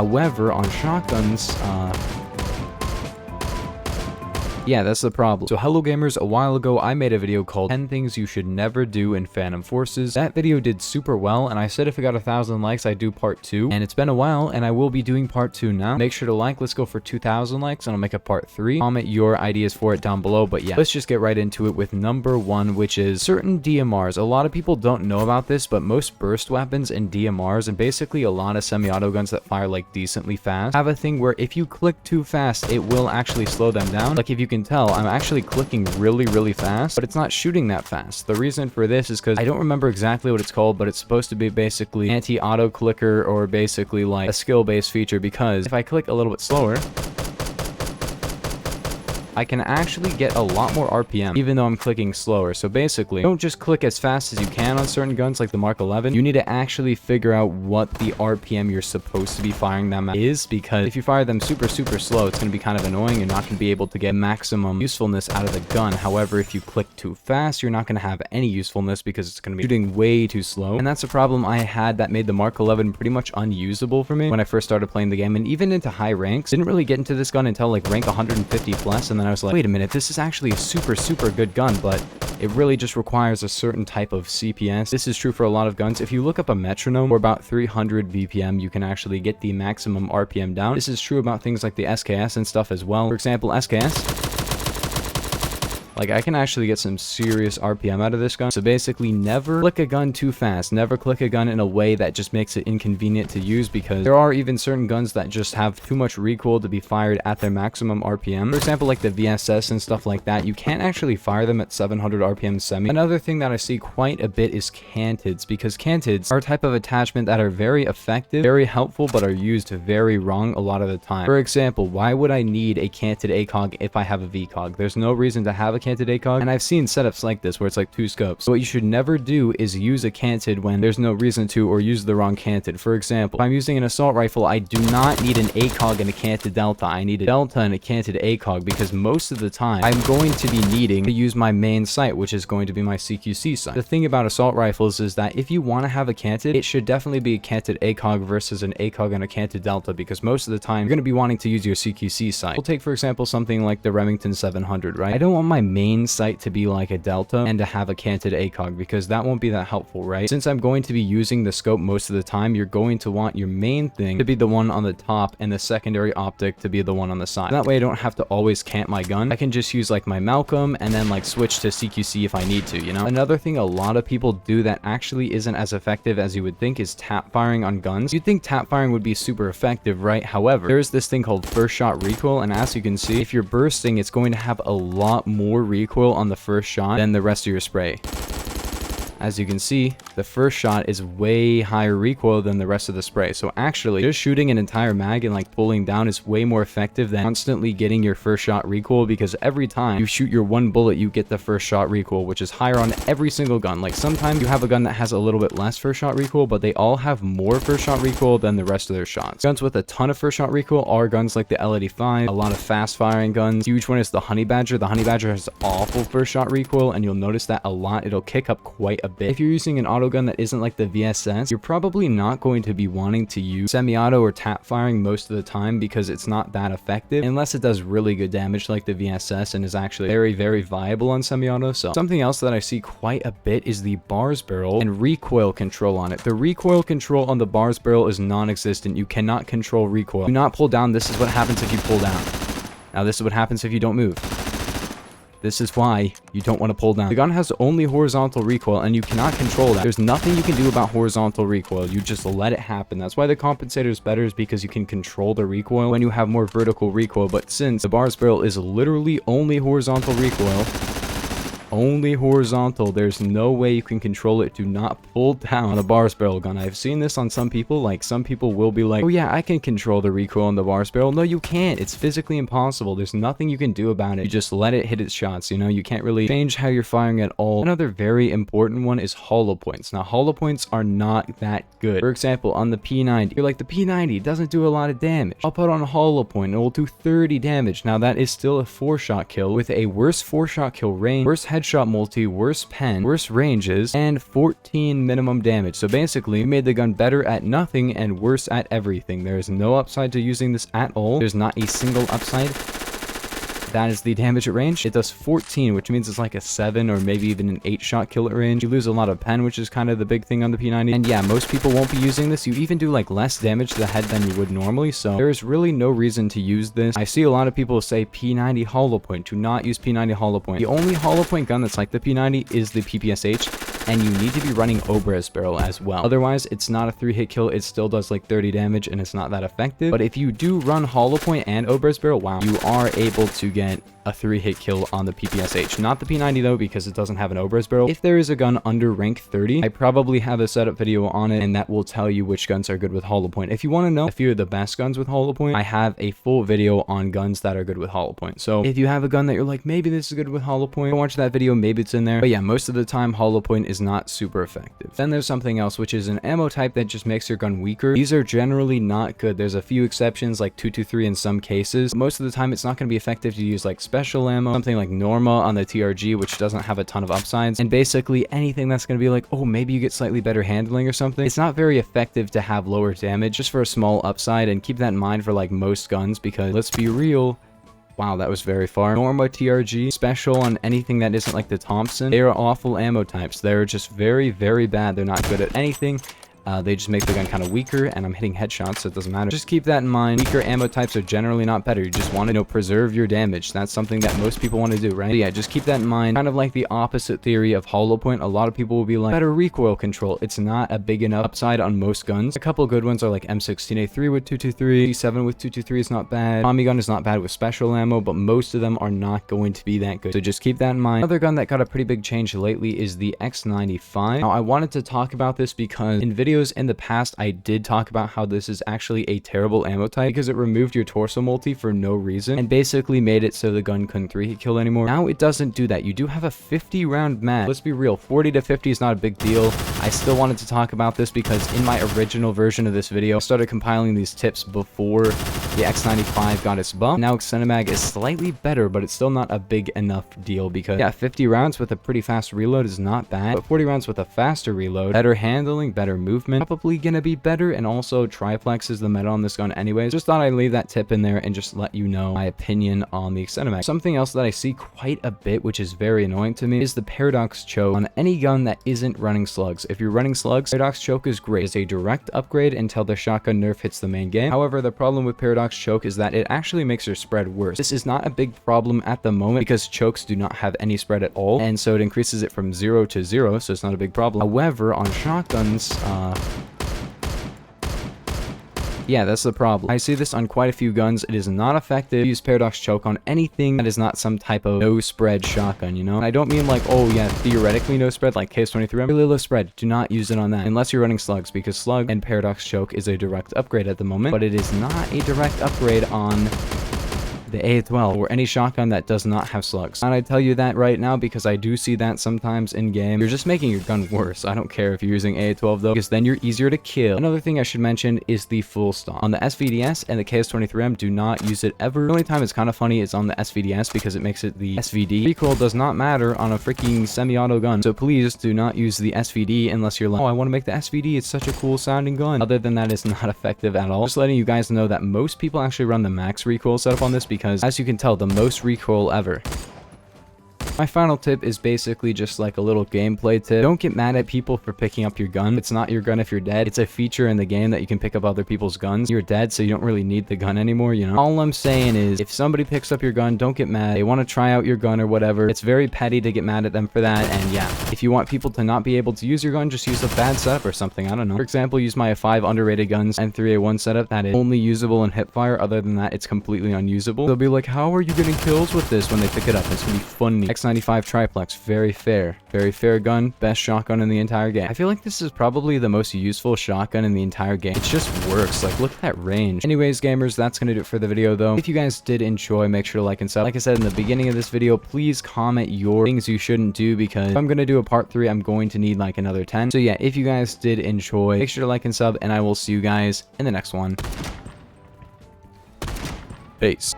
However, on shotguns, yeah, that's the problem. So hello gamers, a while ago I made a video called 10 things you should never do in Phantom Forces. That video did super well, and I said if it got 1,000 likes I'd do part 2, and it's been a while and I will be doing part 2 now. Make sure to like, let's go for 2,000 likes and I'll make a part 3. Comment your ideas for it down below, but yeah, let's just get right into it with number 1, which is certain DMRs. A lot of people don't know about this, but most burst weapons and DMRs, and basically a lot of semi-auto guns that fire like decently fast, have a thing where if you click too fast, it will actually slow them down. Like if you can tell, I'm actually clicking really fast, but it's not shooting that fast. The reason for this is because I don't remember exactly what it's called, but it's supposed to be basically anti-auto clicker, or basically like a skill-based feature, because if I click a little bit slower, I can actually get a lot more RPM even though I'm clicking slower. So basically, don't just click as fast as you can on certain guns like the Mark 11. You need to actually figure out what the RPM you're supposed to be firing them at is, because if you fire them super slow, it's going to be kind of annoying. You're not going to be able to get maximum usefulness out of the gun. However, if you click too fast, you're not going to have any usefulness because it's going to be shooting way too slow. And that's a problem I had that made the Mark 11 pretty much unusable for me when I first started playing the game, and even into high ranks. Didn't really get into this gun until like rank 150 plus, and then I was like, wait a minute, this is actually a super good gun, but it really just requires a certain type of CPS. This is true for a lot of guns. If you look up a metronome, or about 300 BPM, you can actually get the maximum RPM down. This is true about things like the SKS and stuff as well. For example, SKS, like I can actually get some serious RPM out of this gun. So basically, never click a gun too fast. Never click a gun in a way that just makes it inconvenient to use, because there are even certain guns that just have too much recoil to be fired at their maximum RPM. For example, like the VSS and stuff like that, you can't actually fire them at 700 RPM semi. Another thing that I see quite a bit is cantids, because cantids are a type of attachment that are very effective, very helpful, but are used very wrong a lot of the time. For example, why would I need a canted ACOG if I have a VCOG? There's no reason to have a canted ACOG, and I've seen setups like this where it's like 2 scopes. So what you should never do is use a canted when there's no reason to, or use the wrong canted. For example, if I'm using an assault rifle, I do not need an ACOG and a canted delta. I need a delta and a canted ACOG, because most of the time I'm going to be needing to use my main sight, which is going to be my CQC sight. The thing about assault rifles is that if you want to have a canted, it should definitely be a canted ACOG versus an ACOG and a canted delta, because most of the time you're going to be wanting to use your CQC sight. We'll take for example something like the Remington 700, right? I don't want my main sight to be like a delta and to have a canted ACOG, because that won't be that helpful, right? Since I'm going to be using the scope most of the time, you're going to want your main thing to be the one on the top and the secondary optic to be the one on the side. That way I don't have to always camp my gun. I can just use like my Malcolm and then like switch to CQC if I need to, you know? Another thing a lot of people do that actually isn't as effective as you would think is tap firing on guns. You'd think tap firing would be super effective, right? However, there's this thing called first shot recoil, and as you can see, if you're bursting, it's going to have a lot more recoil on the first shot than the rest of your spray. As you can see, the first shot is way higher recoil than the rest of the spray. So actually, just shooting an entire mag and like pulling down is way more effective than constantly getting your first shot recoil, because every time you shoot your one bullet, you get the first shot recoil, which is higher on every single gun. Like sometimes you have a gun that has a little bit less first shot recoil, but they all have more first shot recoil than the rest of their shots. Guns with a ton of first shot recoil are guns like the L85, a lot of fast firing guns. Huge one is the Honey Badger. The Honey Badger has awful first shot recoil, and you'll notice that a lot. It'll kick up quite a bit. If you're using an auto gun that isn't like the VSS, you're probably not going to be wanting to use semi-auto or tap firing most of the time, because it's not that effective unless it does really good damage like the VSS and is actually very viable on semi-auto. So something else that I see quite a bit is the bars barrel and recoil control on it. The recoil control on the bars barrel is non-existent. You cannot control recoil. Do not pull down. This is what happens if you pull down. Now this is what happens if you don't move. This is why you don't want to pull down. The gun has only horizontal recoil, and you cannot control that. There's nothing you can do about horizontal recoil. You just let it happen. That's why the compensator is better, is because you can control the recoil when you have more vertical recoil. But since the bars barrel is literally only horizontal recoil, only horizontal, there's no way you can control it. Do not pull down on a bars barrel gun. I've seen this on some people. Like some people will be like, oh yeah, I can control the recoil on the bars barrel. No, you can't. It's physically impossible. There's nothing you can do about it. You just let it hit its shots. You know, you can't really change how you're firing at all. Another very important one is hollow points. Now hollow points are not that good. For example, on the P90, you're like, the P90 doesn't do a lot of damage. I'll put on a hollow point and it will do 30 damage. Now that is still a 4-shot kill with a worse 4-shot kill range, worse head headshot multi, worse pen, worse ranges, and 14 minimum damage. So basically, we made the gun better at nothing and worse at everything. There is no upside to using this at all. There's not a single upside. That is the damage at range. It does 14, which means it's like a 7 or maybe even an 8 shot kill at range. You lose a lot of pen, which is kind of the big thing on the P90. And yeah, most people won't be using this. You even do like less damage to the head than you would normally. So there's really no reason to use this. I see a lot of people say P90 Hollow Point. Do not use P90 Hollow Point. The only Hollow Point gun that's like the P90 is the PPSH. And you need to be running Obras barrel as well. Otherwise, it's not a 3-hit kill. It still does like 30 damage and it's not that effective. But if you do run Hollow Point and Obras barrel, wow, you are able to get a 3-hit kill on the PPSH. Not the P90 though, because it doesn't have an Obras barrel. If there is a gun under rank 30, I probably have a setup video on it, and that will tell you which guns are good with Hollow Point. If you want to know a few of the best guns with Hollow Point, I have a full video on guns that are good with Hollow Point. So if you have a gun that you're like, maybe this is good with Hollow Point, go watch that video, maybe it's in there. But yeah, most of the time, Hollow Point is not super effective. Then there's something else, which is an ammo type that just makes your gun weaker. These are generally not good. There's a few exceptions, like 223 in some cases. Most of the time, it's not going to be effective to use like special ammo, something like Norma on the TRG, which doesn't have a ton of upsides, and basically anything that's going to be like, oh, maybe you get slightly better handling or something. It's not very effective to have lower damage just for a small upside, and keep that in mind for like most guns, because let's be real, wow, that was very far. Norma TRG, special on anything that isn't like the Thompson, they are awful ammo types. They're just very, very bad. They're not good at anything. They just make the gun kind of weaker, and I'm hitting headshots, so it doesn't matter. Just keep that in mind. Weaker ammo types are generally not better. You just want to, preserve your damage. That's something that most people want to do, right? But yeah, just keep that in mind. Kind of like the opposite theory of Hollow Point. A lot of people will be like, better recoil control. It's not a big enough upside on most guns. A couple good ones are like M16A3 with 223, G7 with 223 is not bad. Tommy gun is not bad with special ammo, but most of them are not going to be that good. So just keep that in mind. Another gun that got a pretty big change lately is the X95. Now, I wanted to talk about this because in videos in the past, I did talk about how this is actually a terrible ammo type because it removed your torso multi for no reason and basically made it so the gun couldn't 3-hit kill anymore. Now it doesn't do that. You do have a 50 round mag. Let's be real, 40 to 50 is not a big deal. I still wanted to talk about this because in my original version of this video, I started compiling these tips before the X95 got its buff. Now extended mag is slightly better, but it's still not a big enough deal because yeah, 50 rounds with a pretty fast reload is not bad, but 40 rounds with a faster reload, better handling, better movement, probably gonna be better. And also triplex is the meta on this gun anyways. Just thought I'd leave that tip in there and just let you know my opinion on the extended mag. Something else that I see quite a bit, which is very annoying to me, is the paradox choke on any gun that isn't running slugs. If you're running slugs, paradox choke is great. It's a direct upgrade until the shotgun nerf hits the main game. However, the problem with paradox choke is that it actually makes your spread worse. This is not a big problem at the moment because chokes do not have any spread at all, and so it increases it from 0 to 0, so it's not a big problem. However, on shotguns, yeah, that's the problem. I see this on quite a few guns. It is not effective to use paradox choke on anything that is not some type of no spread shotgun, And I don't mean like, oh yeah, theoretically no spread, like KS23. Really low spread. Do not use it on that unless you're running slugs, because slug and paradox choke is a direct upgrade at the moment, but it is not a direct upgrade on the A12 or any shotgun that does not have slugs. And I tell you that right now because I do see that sometimes in game. You're just making your gun worse. I don't care if you're using A12 though, because then you're easier to kill. Another thing I should mention is the full stop. On the SVDS and the KS23M, do not use it ever. The only time it's kind of funny is on the SVDS because it makes it the SVD. Recoil does not matter on a freaking semi-auto gun. So please do not use the SVD unless you're like, oh, I want to make the SVD. It's such a cool sounding gun. Other than that, it's not effective at all. Just letting you guys know that most people actually run the max recoil setup on this because, as you can tell, the most recoil ever. My final tip is basically just like a little gameplay tip. Don't get mad at people for picking up your gun. It's not your gun if you're dead. It's a feature in the game that you can pick up other people's guns. You're dead, so you don't really need the gun anymore, All I'm saying is, if somebody picks up your gun, don't get mad. They want to try out your gun or whatever. It's very petty to get mad at them for that, and yeah. If you want people to not be able to use your gun, just use a bad setup or something, I don't know. For example, use my 5 underrated guns and 3A1 setup that is only usable in hipfire. Other than that, it's completely unusable. They'll be like, how are you getting kills with this when they pick it up? It's gonna be funny. X95 triplex, very fair gun, best shotgun in the entire game. I feel like this is probably the most useful shotgun in the entire game. It just works. Like, look at that range. Anyways, gamers, that's gonna do it for the video though. If you guys did enjoy, make sure to like and sub. Like I said in the beginning of this video, please comment your things you shouldn't do, because if I'm gonna do a part 3, I'm going to need like another 10. So yeah, if you guys did enjoy, make sure to like and sub, and I will see you guys in the next one. Peace.